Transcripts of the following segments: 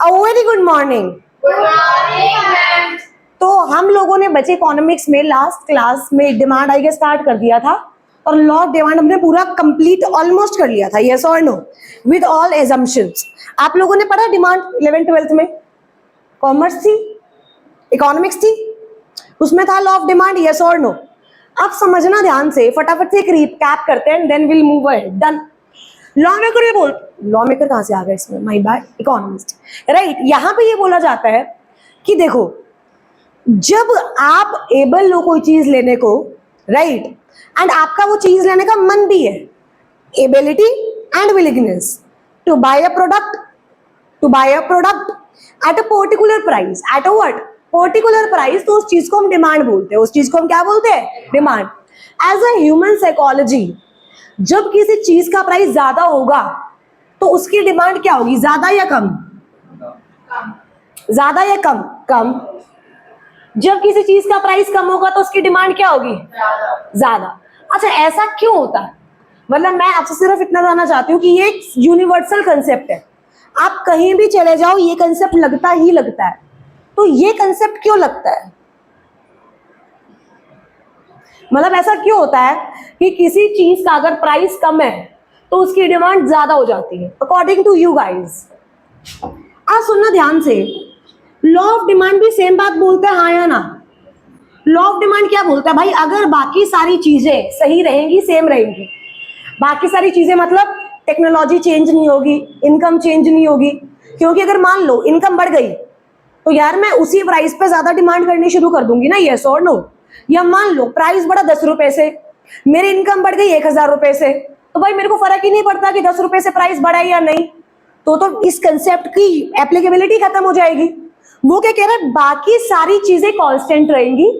A very good morning. Good morning ma'am. तो हम लोगों ने बच्चे इकोनॉमिक्स में लास्ट क्लास में डिमांड आई गेस स्टार्ट कर दिया था और लॉ ऑफ डिमांड हमने पूरा कंप्लीट ऑलमोस्ट कर लिया था, यस और नो, विद ऑल एजम्पशंस। आप लोगों ने पढ़ा डिमांड 11th 12th में? कॉमर्स थी, इकोनॉमिक्स थी, उसमें था लॉ ऑफ डिमांड, यस और नो। अब समझना ध्यान से, फटाफट से एक रिकैप करते हैं, then will move ahead. Done. Lawmaker ये बोल, लॉ मेकर कहां से आ गया इसमें, माय बैड, इकोनॉमिस्ट, राइट। यहां पे ये बोला जाता है कि देखो, जब आप एबल लो कोई चीज लेने को, राइट, एंड आपका वो चीज लेने का मन भी है, ability and willingness to buy a product, at a particular price, at a what, particular price, तो उस चीज को हम डिमांड बोलते हैं। उस चीज को हम क्या बोलते हैं? Demand. As a human psychology, जब किसी चीज का प्राइस ज्यादा होगा तो उसकी डिमांड क्या होगी? ज्यादा या कम? ज्यादा या कम? कम। जब किसी चीज का प्राइस कम होगा तो उसकी डिमांड क्या होगी? ज्यादा। अच्छा, ऐसा क्यों होता है? मतलब मैं आपसे सिर्फ इतना जानना चाहती हूँ कि ये एक यूनिवर्सल कंसेप्ट है, आप कहीं भी चले जाओ ये कंसेप्ट लगता ही लगता है। तो ये कंसेप्ट क्यों लगता है? मतलब ऐसा क्यों होता है कि किसी चीज का अगर प्राइस कम है तो उसकी डिमांड ज्यादा हो जाती है, अकॉर्डिंग टू यू गाइस? आप सुनना ध्यान से, लॉ ऑफ डिमांड भी सेम बात बोलता है, हाँ या ना? लॉ ऑफ डिमांड क्या बोलता है भाई? अगर बाकी सारी चीजें सही रहेंगी, सेम रहेंगी, बाकी सारी चीजें मतलब टेक्नोलॉजी चेंज नहीं होगी, इनकम चेंज नहीं होगी, क्योंकि अगर मान लो इनकम बढ़ गई तो यार मैं उसी प्राइस पे ज्यादा डिमांड करनी शुरू कर दूंगी ना, यस और नो? या मान लो प्राइस बढ़ा 10 रुपए से, मेरी इनकम बढ़ गई 1000 रुपए से, तो भाई मेरे को फर्क ही नहीं पड़ता कि 10 रुपए से प्राइस बढ़ा है या नहीं। तो इस कंसेप्ट की एप्लीकेबिलिटी खत्म हो जाएगी। वो क्या कह रहा है? बाकी सारी चीजें कांस्टेंट रहेंगी,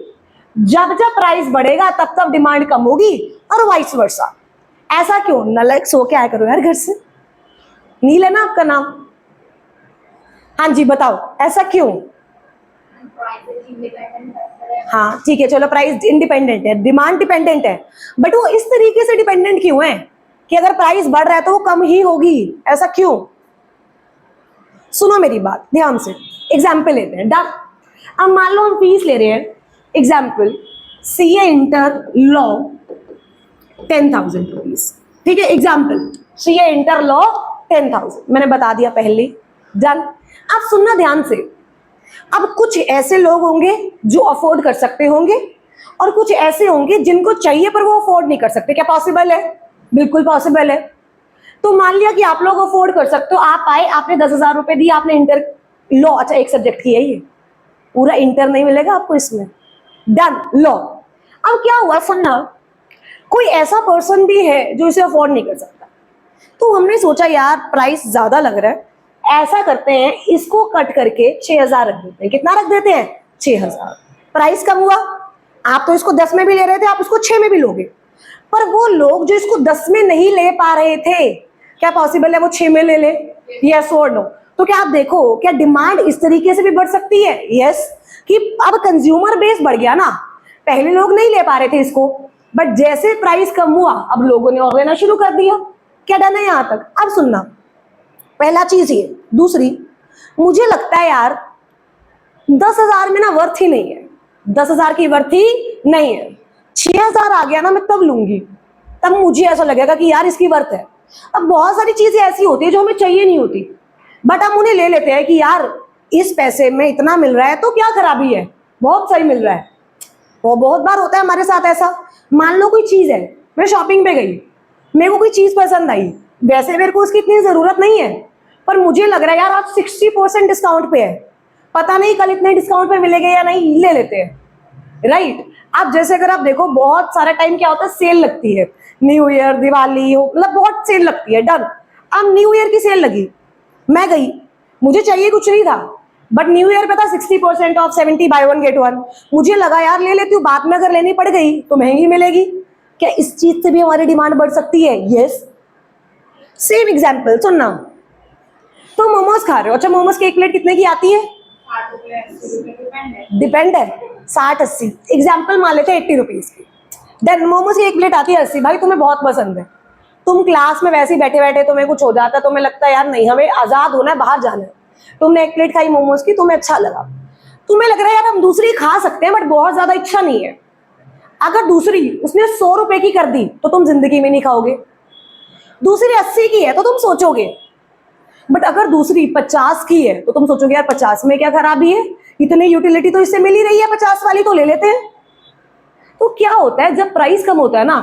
जब जब प्राइस बढ़ेगा तब तब डिमांड कम होगी, और वाइस वर्सा। ऐसा क्यों? नालायक सो के आया करो यार घर से, नील है ना आपका नाम? हाँ जी बताओ, ऐसा क्यों? हाँ ठीक है, चलो प्राइस इंडिपेंडेंट है, डिमांड डिपेंडेंट है, बट वो इस तरीके से डिपेंडेंट क्यों है कि अगर प्राइस बढ़ रहा है तो वो कम ही होगी? ऐसा क्यों? सुनो मेरी बात ध्यान से, एग्जाम्पल लेते हैं। डन। अब मान लो हम फीस ले रहे हैं, example CA inter law 10,000 rupees, ठीक है, एग्जाम्पल सीए इंटर लॉ 10,000 मैंने बता दिया पहले। डन। अब सुनना ध्यान से, अब कुछ ऐसे लोग होंगे जो अफोर्ड कर सकते होंगे और कुछ ऐसे होंगे जिनको चाहिए पर वो अफोर्ड नहीं कर सकते। क्या पॉसिबल है? बिल्कुल पॉसिबल है। तो मान लिया कि आप लोग अफोर्ड कर सकते हो, आप आए, आपने 10,000 रुपए दिए, आपने इंटर लॉ, अच्छा एक सब्जेक्ट की है ये, पूरा इंटर नहीं मिलेगा आपको इसमें। Done, law. अब क्या हुआ, सुनना, कोई ऐसा पर्सन भी है जो इसे अफोर्ड नहीं कर सकता, तो हमने सोचा यार प्राइस ज्यादा लग रहा है, ऐसा करते हैं इसको कट करके 6,000 रख देते हैं। कितना रख देते हैं? 6,000। प्राइस कम हुआ, आप तो इसको 10 में भी ले रहे थे, आप इसको 6 में भी लोगे, पर वो लोग जो इसको 10 में नहीं ले पा रहे थे, क्या पॉसिबल है वो 6 में ले ले? यस और नो? तो क्या आप देखो, क्या डिमांड इस तरीके से भी बढ़ सकती है? यस, कि अब कंज्यूमर बेस बढ़ गया ना, पहले लोग नहीं ले पा रहे थे इसको, बट जैसे प्राइस कम हुआ अब लोगों ने और लेना शुरू कर दिया। क्या डन है यहां तक? अब सुनना, पहला चीज ये। दूसरी, मुझे लगता है यार 10,000 में ना वर्थ ही नहीं है, 10,000 की वर्थ ही नहीं है। 6,000 आ गया ना, मैं तब लूंगी, तब मुझे ऐसा लगेगा कि यार इसकी वर्थ है। अब बहुत सारी चीजें ऐसी होती है जो हमें चाहिए नहीं होती, बट हम उन्हें ले लेते हैं कि यार इस पैसे में इतना मिल रहा है तो क्या खराबी है, बहुत सही मिल रहा है। वो बहुत बार होता है हमारे साथ ऐसा। मान लो कोई चीज है, मैं शॉपिंग पे गई, मेरे को कोई चीज पसंद आई, वैसे मेरे को उसकी इतनी जरूरत नहीं है, पर मुझे लग रहा है यार आज 60% डिस्काउंट पे है, पता नहीं कल इतने डिस्काउंट पे मिलेगा या नहीं, ले लेते हैं, राइट। अब जैसे अगर आप देखो, बहुत सारा टाइम क्या होता है, सेल लगती है, न्यू ईयर, दिवाली हो, मतलब बहुत सेल लगती है। डन। अब न्यू ईयर की सेल लगी, मैं गई, मुझे चाहिए कुछ नहीं था, बट न्यू ईयर पे था 60% ऑफ, 70 बाय 1 गेट 1, मुझे लगा यार ले लेती हूँ, बाद में अगर लेनी पड़ गई तो महंगी मिलेगी। क्या इस चीज से भी हमारी डिमांड बढ़ सकती है? यस। सेम एग्जाम्पल सुनना, तो मोमोज खा रहे हो, अच्छा मोमोज की एक प्लेट कितने की आती है? डिपेंड है, 60-80, एग्जाम्पल मान लेते हैं 80 रुपीज की। देन मोमोज की एक प्लेट आती है 80, भाई तुम्हें बहुत पसंद है, तुम क्लास में वैसे ही बैठे बैठे तुम्हें कुछ हो जाता है, तुम्हें लगता है यार नहीं हमें आजाद होना है, बाहर जाना है, तुमने एक प्लेट खाई मोमोज की, तुम्हें अच्छा लगा, तुम्हें लग रहा है यार हम दूसरी खा सकते हैं बट बहुत ज्यादा इच्छा नहीं है। अगर दूसरी उसने 100 रुपए की कर दी तो तुम जिंदगी में नहीं खाओगे। दूसरी 80 की है तो तुम सोचोगे, बट अगर दूसरी 50 की है तो तुम सोचोगे यार 50 में क्या खराबी है, इतनी यूटिलिटी तो इससे मिल ही रही है, 50 वाली तो ले लेते हैं। तो क्या होता है जब प्राइस कम होता है ना,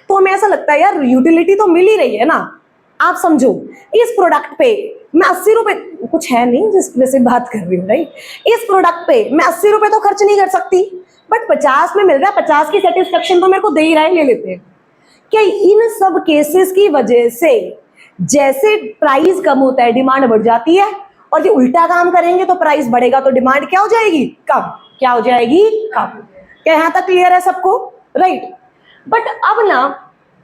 तो हमें ऐसा लगता है यार यूटिलिटी तो मिल ही रही है ना। आप समझो, इस प्रोडक्ट पे मैं 80 रुपए, कुछ है नहीं जिस वैसे बात कर रही हूँ राइट, इस प्रोडक्ट पे मैं 80 रुपए तो खर्च नहीं कर सकती, बट 50 में मिल रहा है, 50 की सेटिस्फेक्शन तो मेरे को दे ही रहा है, ले लेते हैं। क्या इन सब केसेस की वजह से जैसे प्राइस कम होता है डिमांड बढ़ जाती है, और ये उल्टा काम करेंगे तो प्राइस बढ़ेगा तो डिमांड क्या हो जाएगी, कम। क्या हो जाएगी, कम। क्या यहां तक क्लियर है सबको, राइट। बट अब ना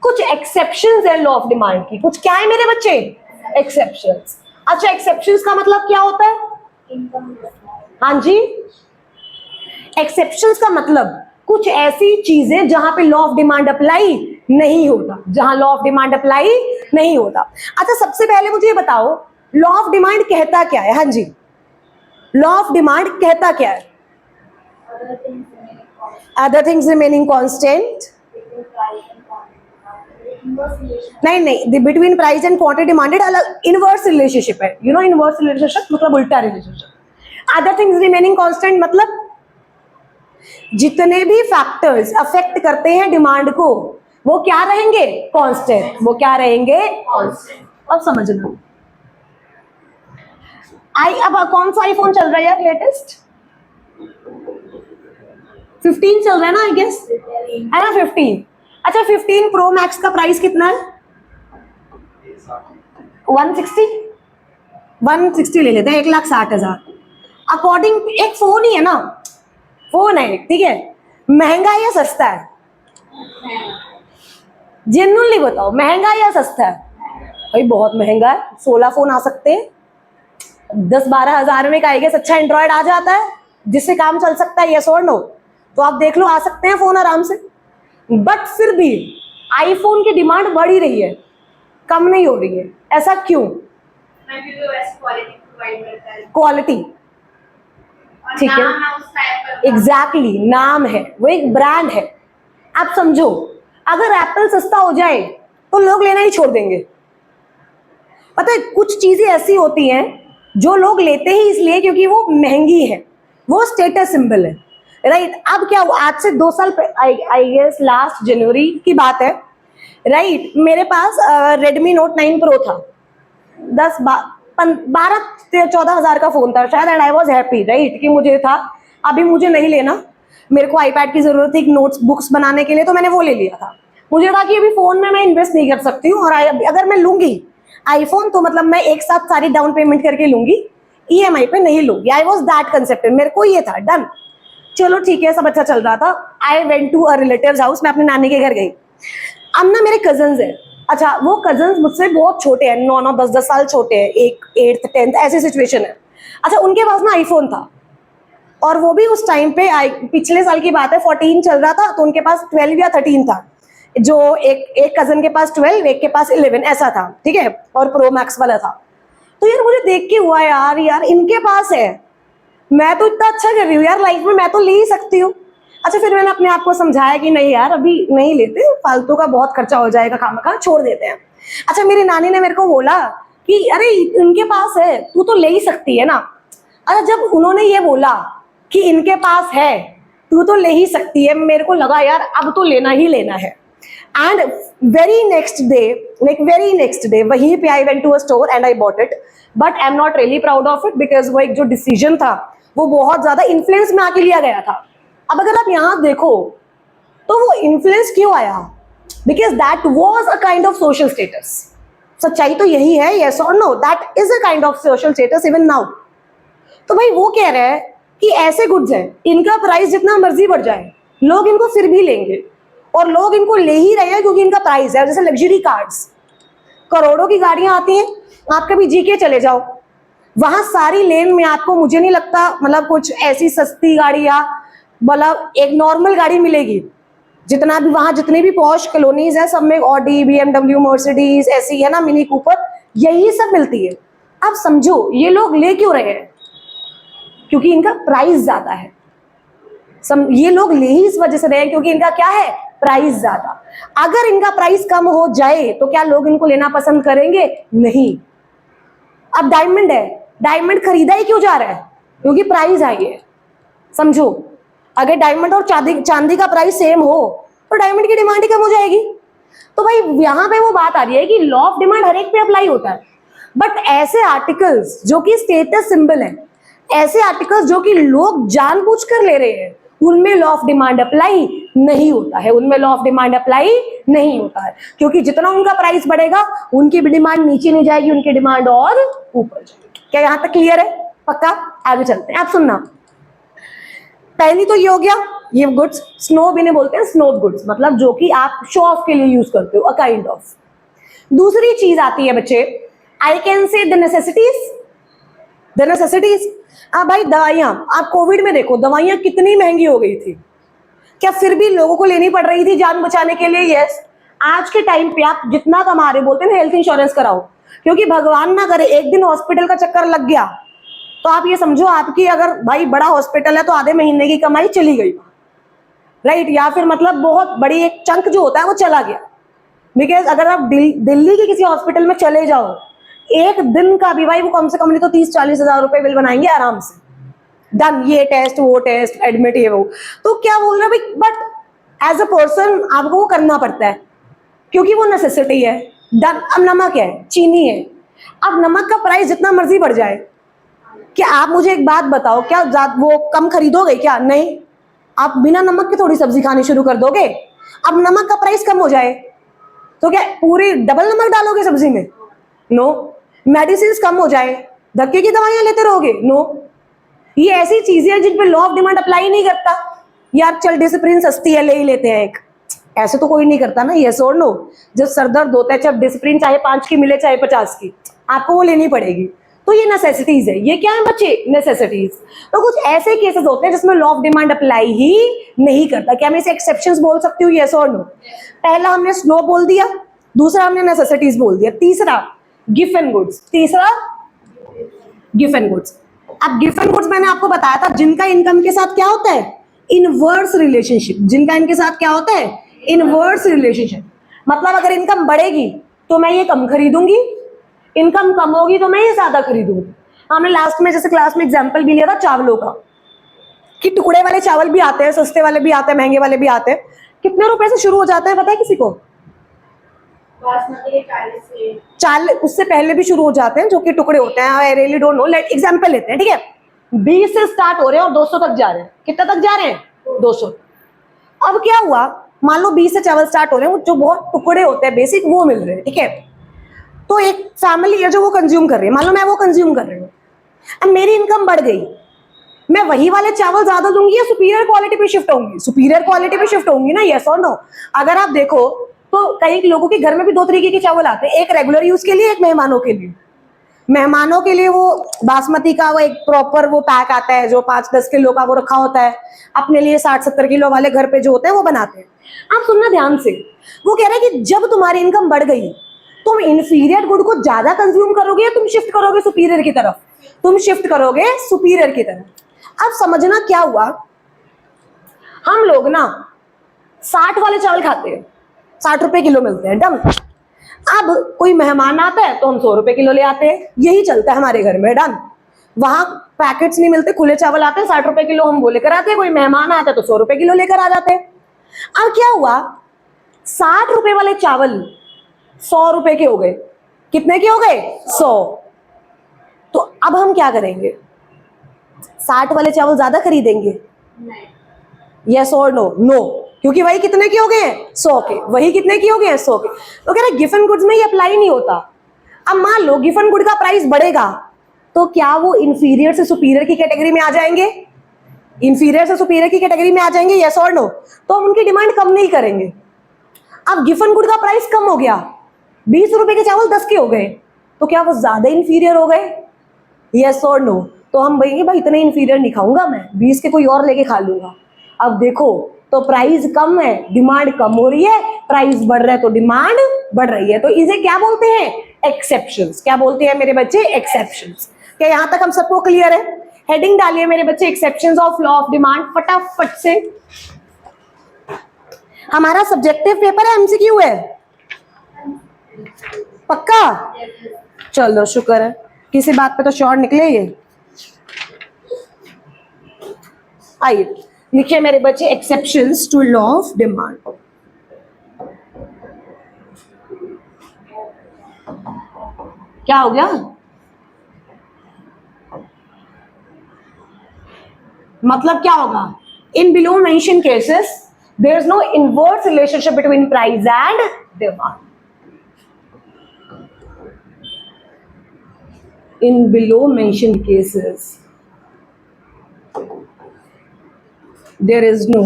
कुछ एक्सेप्शंस है लॉ ऑफ डिमांड की। कुछ क्या है मेरे बच्चे, एक्सेप्शंस। अच्छा, एक्सेप्शंस का मतलब क्या होता है, हाँ जी, एक्सेप्शंस का मतलब कुछ ऐसी चीजें जहां पे लॉ ऑफ डिमांड अप्लाई नहीं होता, जहां लॉ ऑफ डिमांड अप्लाई नहीं होता। अच्छा, सबसे पहले मुझे ये बताओ लॉ ऑफ डिमांड कहता क्या है। हाँ जी, लॉ ऑफ डिमांड कहता क्या है, अदर थिंग्स रिमेनिंग कांस्टेंट, नहीं, between price and quantity demanded अलग इनवर्स रिलेशनशिप है। यू नो इनवर्स रिलेशनशिप मतलब उल्टा relationship. Other things remaining constant मतलब जितने भी फैक्टर्स अफेक्ट करते हैं डिमांड को वो क्या रहेंगे, कांस्टेंट। वो क्या रहेंगे, कांस्टेंट। अब समझना, अब कौन सा आईफोन चल रहा है यार लेटेस्ट, 15 चल रहा है ना आई गेस, है ना 15। अच्छा, 15 प्रो मैक्स का प्राइस कितना है, 160 ले लेते हैं, 1,60,000। अकॉर्डिंग, एक फोन ही है ना, फोन है ठीक है, महंगा या सस्ता है, जेन्युइनली बताओ, महंगा या सस्ता है। भाई बहुत महंगा है, 16 फोन आ सकते हैं, 10-12 हजार में का गेस अच्छा एंड्रॉयड आ जाता है जिससे काम चल सकता है, यस और नो। तो आप देख लो, आ सकते हैं फोन आराम से। बट फिर भी आईफोन की डिमांड बढ़ ही रही है, कम नहीं हो रही है, ऐसा क्यों, क्वालिटी, ठीक है, एग्जैक्टली, नाम है, वो एक ब्रांड है। आप समझो, अगर एप्पल सस्ता हो जाए तो लोग लेना ही छोड़ देंगे। पता है कुछ चीजें ऐसी होती हैं जो लोग लेते ही इसलिए क्योंकि वो महंगी है, वो स्टेटस सिंबल है, राइट। अब क्या हुआ, आज से 2 साल आई गेस लास्ट जनवरी की बात है, राइट। मेरे पास रेडमी नोट 9 प्रो था, 12-14 हजार का फोन था शायद, and I was happy, right, कि मुझे था, अभी मुझे नहीं लेना, मेरे को आईपैड की जरूरत थी नोट्स बुक्स बनाने के लिए, तो मैंने वो ले लिया था। मुझे था कि अभी फोन में मैं इन्वेस्ट नहीं कर सकती हूँ, और अगर मैं लूंगी आईफोन तो मतलब मैं एक साथ सारी डाउन पेमेंट करके लूंगी, ईएमआई पे नहीं लूंगी। आई वॉज दैट कंसेप्टेड, मेरे को ये था डन, चलो ठीक है, सब अच्छा चल रहा था। I went to a relative's house, मैं अपनी नानी के घर गई। अब ना मेरे कजन्स है, अच्छा वो कजन्स मुझसे बहुत छोटे हैं, 9-9 10-10 साल छोटे हैं, एक 8th 10th ऐसी सिचुएशन है। अच्छा, उनके पास ना आईफोन था, और वो भी उस टाइम पे पिछले साल की बात है, 14 चल रहा था, तो उनके पास 12 या 13 था, जो एक कजन के पास 12, एक के पास 11 ऐसा था, ठीक है, और प्रो मैक्स वाला था। तो यार मुझे देख के हुआ यार इनके पास है, मैं तो इतना अच्छा कर रही हूँ यार लाइफ में, मैं तो ले ही सकती हूँ। अच्छा, फिर मैंने अपने आप को समझाया कि नहीं यार अभी नहीं लेते, फालतू का बहुत खर्चा हो जाएगा, खामखा छोड़ देते हैं। अच्छा, मेरी नानी ने मेरे को बोला कि अरे इनके पास है, तू तो ले ही सकती है ना। अच्छा, जब उन्होंने ये बोला कि इनके पास है, तू तो ले ही सकती है, मेरे को लगा यार अब तो लेना ही लेना है। एंड वेरी नेक्स्ट डे वहीं पे I went to a store and I bought it, but I am not really proud of it, because वो एक जो डिसीजन था वो बहुत ज्यादा इन्फ्लुएंस में आके लिया गया था। अब अगर आप यहां देखो तो वो इन्फ्लुएंस क्यों आया, because that was a kind of social status. सच्चाई तो यही है, यस और no, that is a kind of social status even now. तो भाई वो कह रहे हैं कि ऐसे गुड्स हैं, इनका प्राइस जितना मर्जी बढ़ जाए लोग इनको फिर भी लेंगे, और लोग इनको ले ही रहे हैं क्योंकि इनका प्राइस है। जैसे लग्जरी कार्स, करोड़ों की गाड़ियां आती हैं, आप कभी जीके चले जाओ, वहां सारी लेन में आपको मुझे नहीं लगता मतलब कुछ ऐसी सस्ती गाड़ी या मतलब एक नॉर्मल गाड़ी मिलेगी। जितना भी वहां जितनी भी पॉश कॉलोनीज है सब में ऑडी, BMW, मर्सिडीज ऐसी है ना, मिनी कूपर, यही सब मिलती है। अब समझो ये लोग ले क्यों रहे हैं, क्योंकि इनका प्राइस ज्यादा है। ये लोग ले ही इस वजह से रहे हैं क्योंकि इनका क्या है, प्राइस ज्यादा। अगर इनका प्राइस कम हो जाए तो क्या लोग इनको लेना पसंद करेंगे, नहीं। अब डायमंड है, डायमंड खरीदा ही क्यों जा रहा है, क्योंकि प्राइस हाई है। समझो, अगर डायमंड और चांदी का प्राइस सेम हो तो डायमंड की डिमांड ही कम हो जाएगी। तो भाई यहां पे वो बात आ रही है कि लॉ ऑफ डिमांड हर एक पे अप्लाई होता है, बट ऐसे आर्टिकल्स जो कि स्टेटस सिंबल है, ऐसे आर्टिकल्स जो कि लोग जानबूझकर ले रहे हैं, उनमें लॉ ऑफ डिमांड अप्लाई नहीं होता है, उनमें लॉ ऑफ डिमांड अप्लाई नहीं होता है, क्योंकि जितना उनका प्राइस बढ़ेगा उनकी भी डिमांड नीचे नहीं जाएगी, उनकी डिमांड और ऊपर जाएगी। क्या यहां तक क्लियर है? पक्का? आगे चलते हैं, आप सुनना। पहली तो ये हो गया, ये गुड्स स्नोब इन्हें बोलते हैं, स्नोब गुड्स, मतलब जो कि आप शो ऑफ के लिए यूज करते हो, अ काइंड ऑफ। दूसरी चीज आती है बच्चे, I can say the necessities. The necessities, अब भाई दवाइयां, आप कोविड में देखो दवाइयां कितनी महंगी हो गई थी, क्या फिर भी लोगों को लेनी पड़ रही थी जान बचाने के लिए? यस। आज के टाइम पे आप जितना कमा रहे, बोलते हैं हेल्थ इंश्योरेंस कराओ, क्योंकि भगवान ना करे एक दिन हॉस्पिटल का चक्कर लग गया तो आप ये समझो आपकी, अगर भाई बड़ा हॉस्पिटल है तो आधे महीने की कमाई चली गई, राइट? या फिर मतलब बहुत बड़ी एक चंक जो होता है वो चला गया। बिकॉज अगर आप दिल्ली के किसी हॉस्पिटल में चले जाओ, एक दिन का भी भाई वो कम से कम नहीं तो 30-40 हजार रुपए बिल बनाएंगे आराम से। डन, ये टेस्ट वो टेस्ट, एडमिट ये वो। तो क्या बोल रहे भाई, बट एज अ पर्सन आपको वो करना पड़ता है क्योंकि वो नेसेसिटी है। डन। अब नमक है, चीनी है, अब नमक का प्राइस जितना मर्जी बढ़ जाए, क्या आप मुझे एक बात बताओ, क्या वो कम खरीदोगे क्या? नहीं। आप बिना नमक के थोड़ी सब्जी खानी शुरू कर दोगे। अब नमक का प्राइस कम हो जाए तो क्या पूरी डबल नमक डालोगे सब्जी में? नो। मेडिसिन कम हो जाए, धक्के की दवाइयां लेते रहोगे? नो। ये ऐसी चीजें हैं जिन पे लॉ ऑफ डिमांड अप्लाई नहीं करता। यार चल डिसिप्लिन सस्ती है, ले ही लेते हैं एक, ऐसे तो कोई नहीं करता ना। यस और नो? जब सर दर्द होता है, जब डिसिप्लिन चाहे 5 की मिले चाहे 50 की, आपको वो लेनी पड़ेगी। तो ये नेसेसिटीज है। ये क्या है बच्चे? नेसेसिटीज। तो कुछ ऐसे केसेस होते हैं जिसमें लॉ ऑफ डिमांड अप्लाई ही नहीं करता। क्या मैं इसे एक्सेप्शंस बोल सकती हूँ? यस और नो? पहला हमने स्नो बोल दिया, दूसरा हमने नेसेसिटीज बोल दिया, तीसरा गिफ्ट एंड गुड्स। तीसरा गिफ्ट एंड गुड्स। अब गिफ्ट एंड गुड्स मैंने आपको बताया था जिनका इनकम के साथ क्या होता है? Inverse relationship. जिनका इनके साथ क्या होता है? Inverse relationship. मतलब अगर इनकम बढ़ेगी तो मैं ये कम खरीदूंगी, इनकम कम होगी तो मैं ये ज्यादा खरीदूंगी। हमने लास्ट में जैसे क्लास में एग्जांपल भी लिया था चावलों का, कि टुकड़े वाले चावल भी आते हैं, सस्ते वाले भी आते हैं, महंगे वाले भी आते हैं। कितने रुपए से शुरू हो जाते हैं पता है किसी को? बासमती 40 से 40, उससे पहले भी शुरू हो जाते हैं जो कि टुकड़े होते हैं। I really don't know, let example लेते हैं, ठीक है? 20 से स्टार्ट हो रहे हैं और 200 तक जा रहे हैं। कितना तक जा रहे हैं? 200। अब क्या हुआ, मान लो 20 से चावल स्टार्ट हो रहे हैं, जो बहुत टुकड़े होते हैं बेसिक, वो मिल रहे हैं, ठीक है? तो एक फैमिली है जो वो कंज्यूम कर रही है, मान लो मैं वो कंज्यूम कर रही हूँ। अब मेरी इनकम बढ़ गई, मैं वही वाले चावल ज्यादा दूंगी या सुपीरियर क्वालिटी पे शिफ्ट होंगी? सुपीरियर क्वालिटी पे शिफ्ट होंगी ना, यस और नो? अगर आप देखो तो कई लोगों के घर में भी 2 तरीके के चावल आते हैं, एक रेगुलर यूज के लिए, एक मेहमानों के लिए। मेहमानों के लिए वो बासमती का वो एक प्रॉपर वो पैक आता है जो 5-10 किलो का वो रखा होता है। अपने लिए 60-70 किलो वाले घर पे जो होते हैं वो बनाते हैं। आप सुनना ध्यान से, वो कह रहे हैं कि जब तुम्हारी इनकम बढ़ गई तुम इंफीरियर गुड को ज्यादा कंज्यूम करोगे या तुम शिफ्ट करोगे सुपीरियर की तरफ? तुम शिफ्ट करोगे सुपीरियर की तरफ। अब समझना क्या हुआ, हम लोग ना 60 वाले चावल खाते हैं, 60 रुपए किलो मिलते हैं, डन। अब कोई मेहमान आता है तो हम 100 रुपए किलो ले आते हैं, यही चलता है हमारे घर में, डन। वहां पैकेट्स नहीं मिलते, खुले चावल आते हैं, 60 रुपए किलो हम वो लेकर आते हैं। कोई मेहमान आता है तो 100 रुपए किलो लेकर आ जाते हैं। अब क्या हुआ, 60 रुपए वाले चावल 100 रुपए के हो गए। कितने के हो गए? 100। तो अब हम क्या करेंगे? 60 वाले चावल ज्यादा खरीदेंगे? यस और नो? नो, क्योंकि वही कितने के हो गए हैं? 100 के। वही कितने के हो गए हैं? 100 के। तो कह रहे गिफ्ट एंड गुड्स में ये अप्लाई नहीं होता। अब मान लो गिफ्ट एंड गुड का प्राइस बढ़ेगा तो क्या वो इंफीरियर से सुपीरियर की कैटेगरी में आ जाएंगे? इंफीरियर से सुपीरियर की कैटेगरी में आ जाएंगे, यस और नो? तो हम उनकी डिमांड कम नहीं करेंगे। अब गिफ्ट एंड गुड का प्राइस कम हो गया, 20 रुपए के चावल 10 के हो गए, तो क्या वो ज्यादा इंफीरियर हो गए? यस और नो? तो हम भाई इतने इंफीरियर नहीं खाऊंगा मैं, 20 के कोई और लेके खा लूंगा। अब देखो तो प्राइस कम है, डिमांड कम हो रही है, प्राइस बढ़ रहा है तो डिमांड बढ़ रही है। तो इसे क्या बोलते हैं? एक्सेप्शंस। क्या बोलते हैं मेरे बच्चे? एक्सेप्शंस। क्या यहां तक हम सबको क्लियर है? हेडिंग डालिए मेरे बच्चे, exceptions of law of demand, फटाफट से। हमारा सब्जेक्टिव पेपर है, एमसीक्यू है? पक्का? चलो शुक्र है, किसी बात पे तो श्योर निकले ये। आइए लिखिए मेरे बच्चे, exceptions to law of demand. क्या हो गया? मतलब क्या होगा? In below mention cases there is no inverse relationship between price and demand. In below mention cases there is no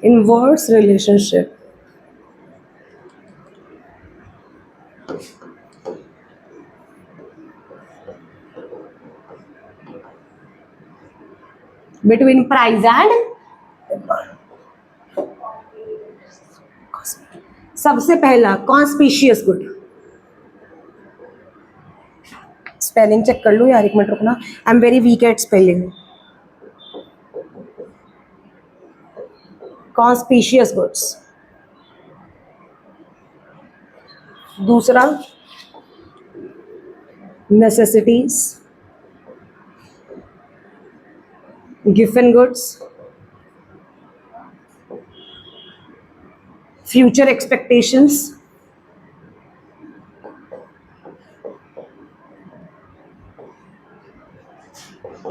inverse relationship between price and demand. सबसे पहला conspicuous good, spelling check कर लो यार, एक मिनट रुकना, I am very weak at spelling. Conspicuous goods. दूसरा necessities, given goods, future expectations,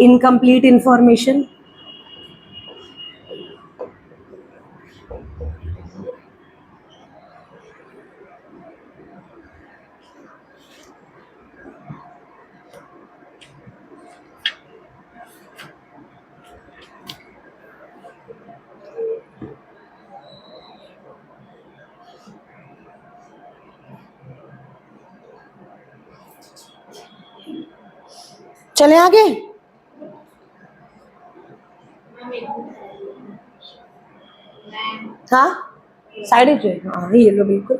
incomplete information, चले आगे। हाँ साइड जो, हाँ ये लो बिल्कुल।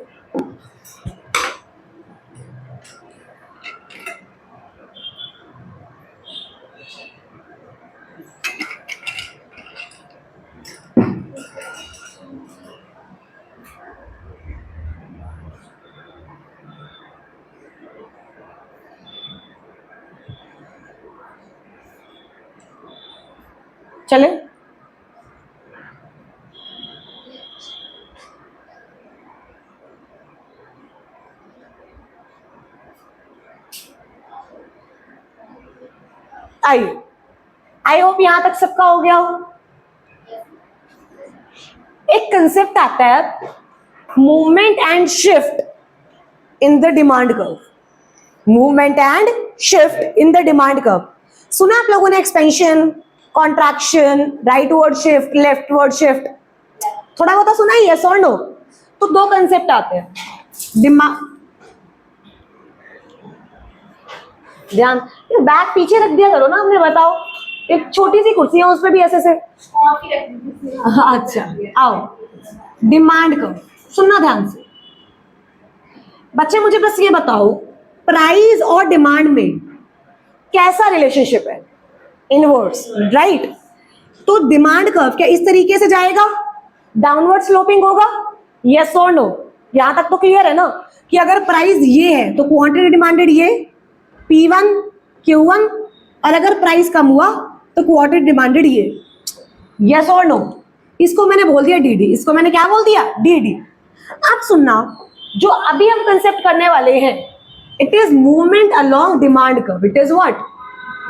चले आइए, आई होप यहां तक सबका हो गया हो। एक कंसेप्ट आता है movement and shift in the demand curve. Movement and shift in the demand curve सुना आप लोगों ने? Expansion, contraction, rightward shift, leftward shift, थोड़ा बहुत सुना ही है, सॉर नो? तो दो कंसेप्ट आते हैं ध्यान, ये बैग पीछे रख दिया करो ना, हमने बताओ, एक छोटी सी कुर्सी है उस पर भी ऐसे से। अच्छा आओ, डिमांड कर्व सुनना ध्यान से बच्चे, मुझे बस ये बताओ प्राइस और डिमांड में कैसा रिलेशनशिप है? Inverse, right? तो डिमांड कर्व क्या इस तरीके से जाएगा, डाउनवर्ड स्लोपिंग होगा? यस और नो? यहां तक तो क्लियर है ना कि अगर प्राइस ये है तो क्वांटिटी डिमांडेड ये P1 Q1, और अगर प्राइस कम हुआ तो क्वांटिटी डिमांडेड ये। यस और नो? इसको मैंने बोल दिया DD, इसको मैंने क्या बोल दिया? DD। अब सुनना, जो अभी हम कंसेप्ट करने वाले हैं, it is movement along demand curve. It is what?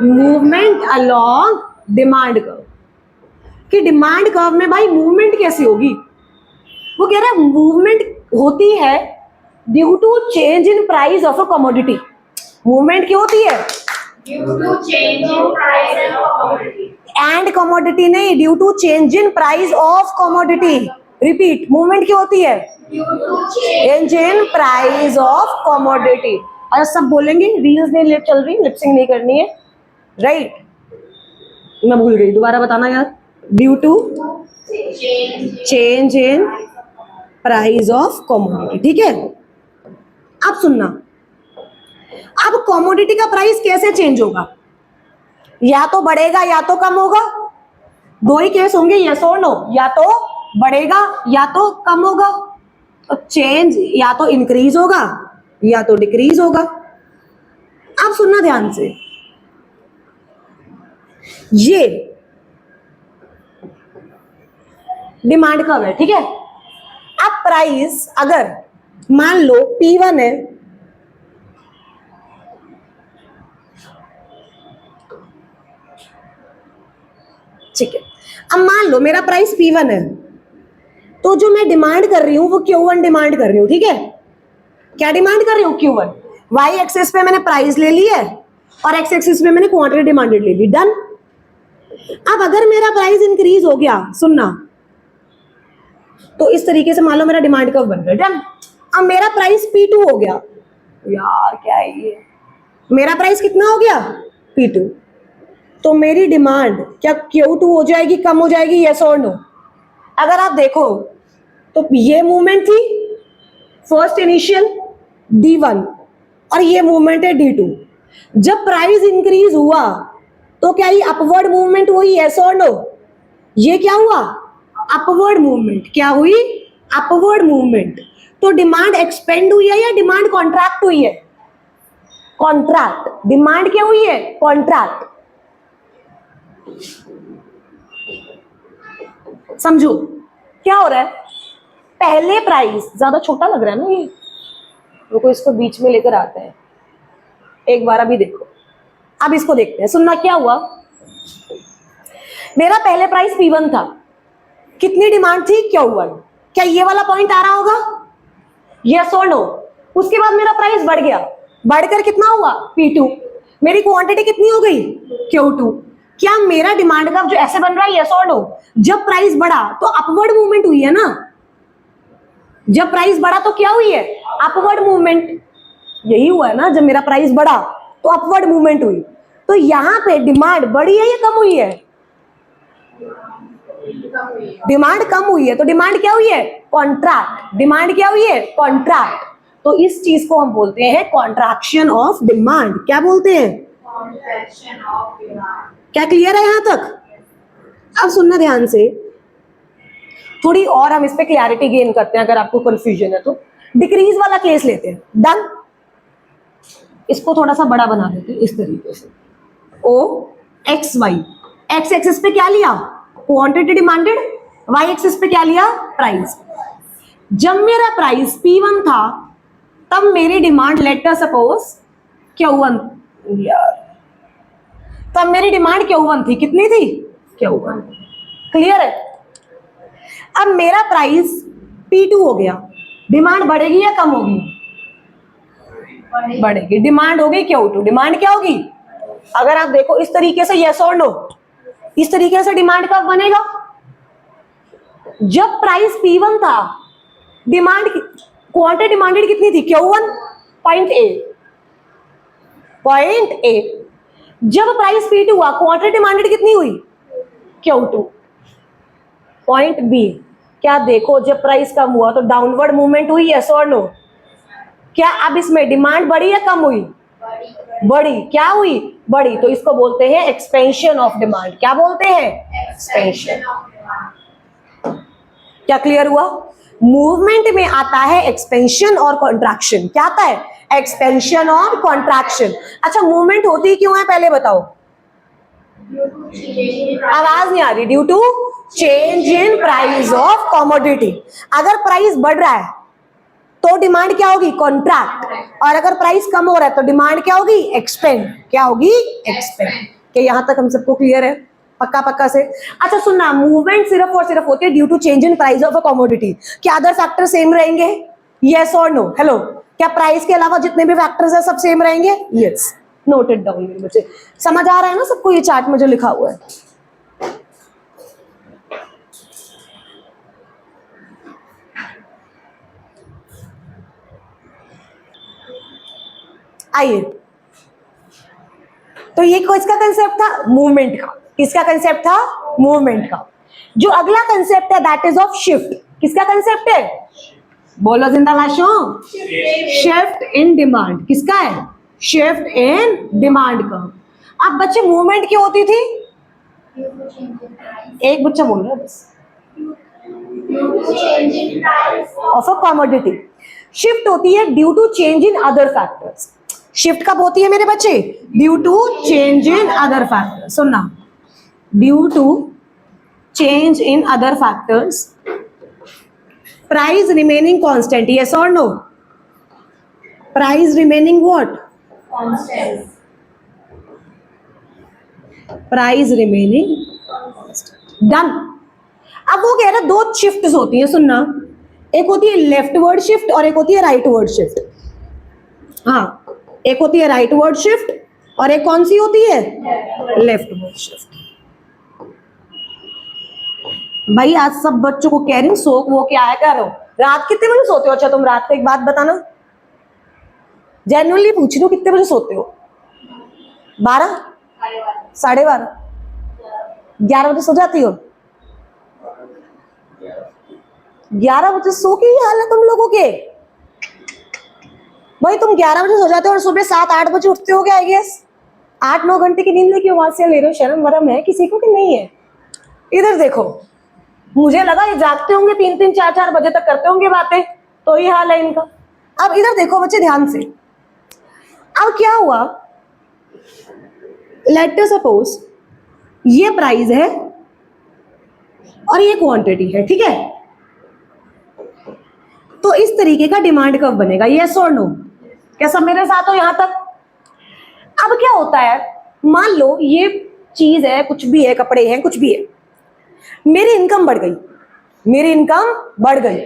Movement along demand curve. कि डिमांड कर्व में भाई मूवमेंट कैसी होगी? वो कह रहा है मूवमेंट होती है due to change in price of a commodity. Movement क्यों होती है? Due to change in price of commodity. And commodity नहीं, due to change in price of commodity. Repeat, movement क्यों होती है? Due to change change in price of commodity. और सब बोलेंगे रील्स नहीं चल रही, लिपसिंग नहीं करनी है, राइट? मैं भूल गई, दोबारा बताना यार। Due to Change. Change in price of commodity, ठीक है। अब सुनना, अब कॉमोडिटी का प्राइस कैसे चेंज होगा? या तो बढ़ेगा या तो कम होगा, दो ही केस होंगे, यस और नो। या तो बढ़ेगा या तो कम होगा। तो चेंज या तो इंक्रीज होगा या तो डिक्रीज होगा। अब सुनना ध्यान से, ये डिमांड कर्व है, ठीक है। अब प्राइस अगर मान लो P1 है, ठीक है। अब मान लो मेरा प्राइस P1 है, तो जो मैं डिमांड कर रही हूं वो Q1 डिमांड कर रही हूं, ठीक है। क्या डिमांड कर रही हूं? Q1। वाई एक्सिस पे मैंने प्राइस ले ली है और एक्स एक्सिस पे मैंने क्वांटिटी डिमांडेड ले ली, डन। अब अगर मेरा प्राइस इंक्रीज हो गया, सुनना, तो इस तरीके से मान लो मेरा डिमांड कर्व बन गया, डन। अब मेरा प्राइस P2 हो गया, यार क्या है ये, मेरा प्राइस कितना हो गया? P2। तो मेरी डिमांड क्या Q2 हो जाएगी, कम हो जाएगी, यस और नो? अगर आप देखो तो ये मूवमेंट थी फर्स्ट इनिशियल D1 और ये मूवमेंट है D2। जब प्राइस इंक्रीज हुआ तो क्या ये अपवर्ड मूवमेंट हुई, यस और नो? ये क्या हुआ? Upward movement. क्या हुई? Upward movement. तो डिमांड एक्सपेंड हुई है या डिमांड कॉन्ट्रैक्ट हुई है? कॉन्ट्रैक्ट। डिमांड क्या हुई है? कॉन्ट्रैक्ट। समझो क्या हो रहा है। पहले प्राइस ज्यादा छोटा लग रहा है ना ये, रुको इसको बीच में लेकर आते हैं, एक बार अभी देखो। अब इसको देखते हैं, सुनना क्या हुआ। मेरा पहले प्राइस P1 था, कितनी डिमांड थी? Q1। क्या ये वाला पॉइंट आ रहा होगा, यस और नो? उसके बाद मेरा प्राइस बढ़ गया, बढ़कर कितना हुआ? P2। मेरी क्वांटिटी कितनी हो गई? Q2। क्या मेरा डिमांड का जो ऐसे बन रहा है, यस और नो? जब प्राइस बढ़ा तो अपवर्ड मूवमेंट हुई है ना, जब प्राइस बढ़ा तो क्या हुई है? Upward movement. यही हुआ है ना, जब मेरा प्राइस बढ़ा तो अपवर्ड मूवमेंट हुई। तो यहां पे डिमांड बढ़ी है या कम हुई है? डिमांड कम हुई है। तो डिमांड क्या हुई है? कॉन्ट्रैक्ट। डिमांड क्या हुई है? कॉन्ट्रैक्ट। तो इस चीज को हम बोलते हैं कॉन्ट्रैक्शन ऑफ डिमांड। क्या बोलते हैं? Contraction of demand. क्या क्लियर है यहां तक? अब सुनना ध्यान से, थोड़ी और हम इस पे क्लैरिटी गेन करते हैं अगर आपको कंफ्यूजन है तो। डिक्रीज वाला केस लेते हैं, डन। इसको थोड़ा सा बड़ा बना देते हैं इस तरीके से, O X Y। X axis पे क्या लिया? Quantity demanded. वाई एक्सिस पे क्या लिया? प्राइस। जब मेरा प्राइस P1 था तब मेरी demand, let us suppose Q1, यार तब मेरी डिमांड Q1 थी। कितनी थी? Q1। क्लियर है? अब मेरा प्राइस P2 हो गया, डिमांड बढ़ेगी या कम होगी? बढ़ेगी। डिमांड हो गई Q2, डिमांड क्या होगी? अगर आप देखो इस तरीके से, यस और नो, इस तरीके से डिमांड कब बनेगा? जब प्राइस P1 था, डिमांड, क्वांटिटी डिमांडेड कितनी थी? Q1, point A। जब प्राइस P2 हुआ, क्वांटिटी डिमांडेड कितनी हुई? Q2, point B। क्या देखो, जब प्राइस कम हुआ तो डाउनवर्ड मूवमेंट हुई, यस और नो? क्या अब इसमें डिमांड बढ़ी या कम हुई? बढ़ी। क्या हुई? बढ़ी। तो इसको बोलते हैं एक्सपेंशन ऑफ डिमांड। क्या बोलते हैं? एक्सपेंशन। Expansion of demand. क्या क्लियर हुआ? मूवमेंट में आता है एक्सपेंशन और कॉन्ट्रैक्शन। क्या आता है? एक्सपेंशन और कॉन्ट्रैक्शन। अच्छा, मूवमेंट होती क्यों है पहले बताओ? Due to change in price. आवाज नहीं आ रही। Due to change in price of commodity. अगर प्राइस बढ़ रहा है तो डिमांड क्या होगी? कॉन्ट्रैक्ट। और अगर प्राइस कम हो रहा है तो डिमांड क्या होगी? एक्सपेंड। क्या होगी? एक्सपेंड। क्या यहां तक हम सबको क्लियर है? पक्का पक्का से। अच्छा सुनना, मूवमेंट सिर्फ और सिर्फ होती है due to change in price of a commodity. क्या अदर फैक्टर सेम रहेंगे? यस और नो? हेलो, क्या प्राइस के अलावा जितने भी फैक्टर्स है सब सेम रहेंगे? यस। नोटेड डाउन मेरे बच्चे। समझ आ रहा है ना सबको ये चार्ट में जो लिखा हुआ है? आइए, तो ये किसका कंसेप्ट था? मूवमेंट का। किसका कंसेप्ट था? मूवमेंट का। जो अगला कंसेप्ट है दैट इज ऑफ शिफ्ट। किसका कंसेप्ट है? बोलो जिंदाबाशों। Shift in demand. किसका है? शिफ्ट इन डिमांड का। अब बच्चे मूवमेंट क्यों होती थी? एक बच्चा बोल रहा है बस। change in price of a commodity. Shift होती है due to change in other factors. Shift कब होती है मेरे बच्चे? Due to change in other factors. सुनना, due to change in other factors, price remaining constant, yes और no? Price remaining what? constant. Price remaining done. अब वो कह रहा है दो शिफ्ट्स होती है, सुनना, एक होती है लेफ्टवर्ड शिफ्ट और एक होती है राइटवर्ड शिफ्ट। हाँ, एक होती है राइटवर्ड शिफ्ट और एक कौन सी होती है? Leftward shift. भाई आज सब बच्चों को कह रही हूँ सो वो क्या है करो। रात कितने बजे सोते हो? अच्छा तुम रात को एक बात बताना, जेन्युइनली पूछ रही हूँ, कितने बजे सोते हो? 12, 12:30, 11 बजे सो जाती हो? 11 बजे सो के ही हाल है तुम लोगों के। भाई तुम 11 बजे सो जाते हो और सुबह 7-8 बजे उठते हो क्या? आई गेस 8-9 घंटे की नींद लेके वहां से ले रहे हो। शर्म वरम है किसी को कि नहीं है? इधर देखो, मुझे लगा ये जागते होंगे 3-3, 4-4 बजे तक करते होंगे बातें, तो ये हाल है इनका। अब इधर देखो बच्चे ध्यान से। अब क्या हुआ, लेट अस सपोज ये प्राइस है और ये क्वांटिटी है, ठीक है? तो इस तरीके का डिमांड कर्व बनेगा, यस और नो? क्या सब मेरे साथ हो यहां तक? अब क्या होता है, मान लो ये चीज है, कुछ भी है, कपड़े हैं, कुछ भी है, मेरी इनकम बढ़ गई, मेरी इनकम बढ़ गई।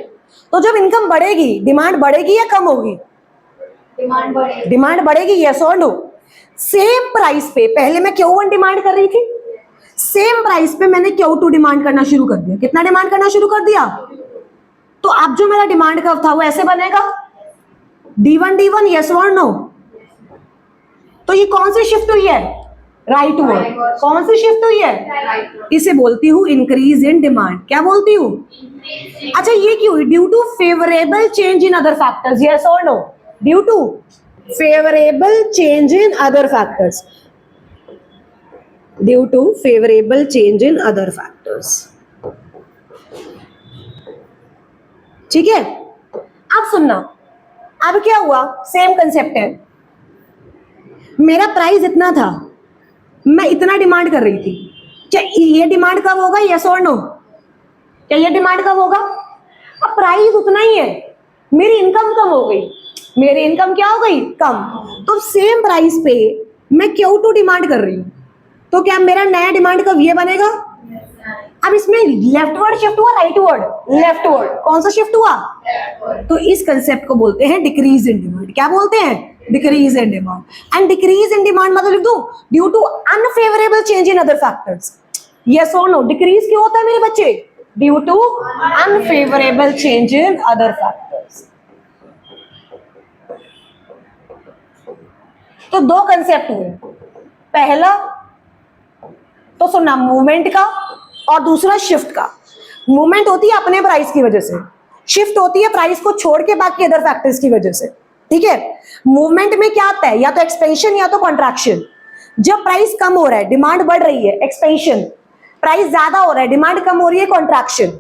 तो जब इनकम बढ़ेगी डिमांड बढ़ेगी या कम होगी? Demand बढ़ेगी। डिमांड बढ़ेगी, यस और नो? सेम प्राइस पे पहले मैं Q1 डिमांड कर रही थी, सेम प्राइस पे मैंने Q2 डिमांड करना शुरू कर दिया। कितना डिमांड करना शुरू कर दिया? तो अब जो मेरा डिमांड कर्व था वो ऐसे बनेगा, D1 D1, यस और नो? तो ये कौन सी शिफ्ट हुई है? राइटवर्ड। कौन सी शिफ्ट हुई है? Right. इसे बोलती हूँ इंक्रीज इन डिमांड। क्या बोलती हूँ? Increase in अच्छा ये क्यों? Due to favourable change in other factors, yes और no? Due to favourable change in other factors, due to favourable change in other factors. ठीक है? अब सुनना, अब क्या हुआ, सेम कंसेप्ट है। मेरा प्राइस इतना था, मैं इतना डिमांड कर रही थी, क्या ये डिमांड कब होगा? यस और नो? क्या ये डिमांड कब होगा? अब प्राइस उतना ही है, मेरी इनकम कम हो गई, मेरी इनकम क्या हो गई? कम। तो सेम प्राइस पे मैं Q2 डिमांड कर रही हूँ, तो क्या मेरा नया डिमांड कब ये बनेगा? अब इसमें लेफ्टवर्ड शिफ्ट हुआ, राइटवर्ड? लेफ्टवर्ड। कौन सा शिफ्ट हुआ? तो इस कंसेप्ट को बोलते हैं डिक्रीज इन डिमांड। क्या बोलते हैं? Decrease in demand. And decrease in demand मतलब लिख दूं, due to unfavourable change in other factors, yes और नो? डिक्रीज क्यों होता है मेरे बच्चे? Due to unfavourable change in other factors. तो दो कंसेप्ट हुए, पहला तो सुनना मूवमेंट का और दूसरा शिफ्ट का। मूवमेंट होती है अपने प्राइस की वजह से, शिफ्ट होती है प्राइस को छोड़ के बाकी अदर फैक्टर्स की वजह से। ठीक है? मूवमेंट में क्या आता है? या तो एक्सपेंशन या तो कॉन्ट्रैक्शन। जब प्राइस कम हो रहा है डिमांड बढ़ रही है, एक्सपेंशन। प्राइस ज्यादा हो रहा है डिमांड कम हो रही है, कॉन्ट्रैक्शन।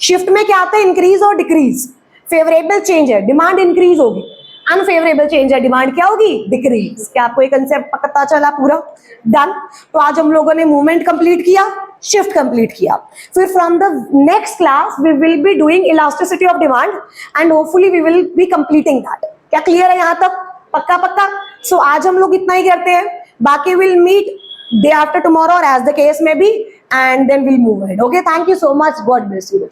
शिफ्ट में क्या आता है? इंक्रीज और डिक्रीज। फेवरेबल चेंज है डिमांड इंक्रीज होगी, अनफेवरेबल चेंज है डिमांड क्या होगी? डिक्रीज। क्या आपको ये कंसेप्ट पता चला पूरा? डन। तो आज हम लोगों ने मूवमेंट कंप्लीट किया, शिफ्ट कंप्लीट किया। फिर from the next class we will be doing elasticity of demand and hopefully we will be completing that. क्या क्लियर है यहां तक? पक्का पक्का? सो आज हम लोग इतना ही करते हैं, बाकी will meet day after tomorrow और as the case may be, and then will move ahead. Okay, thank you so much, God bless you.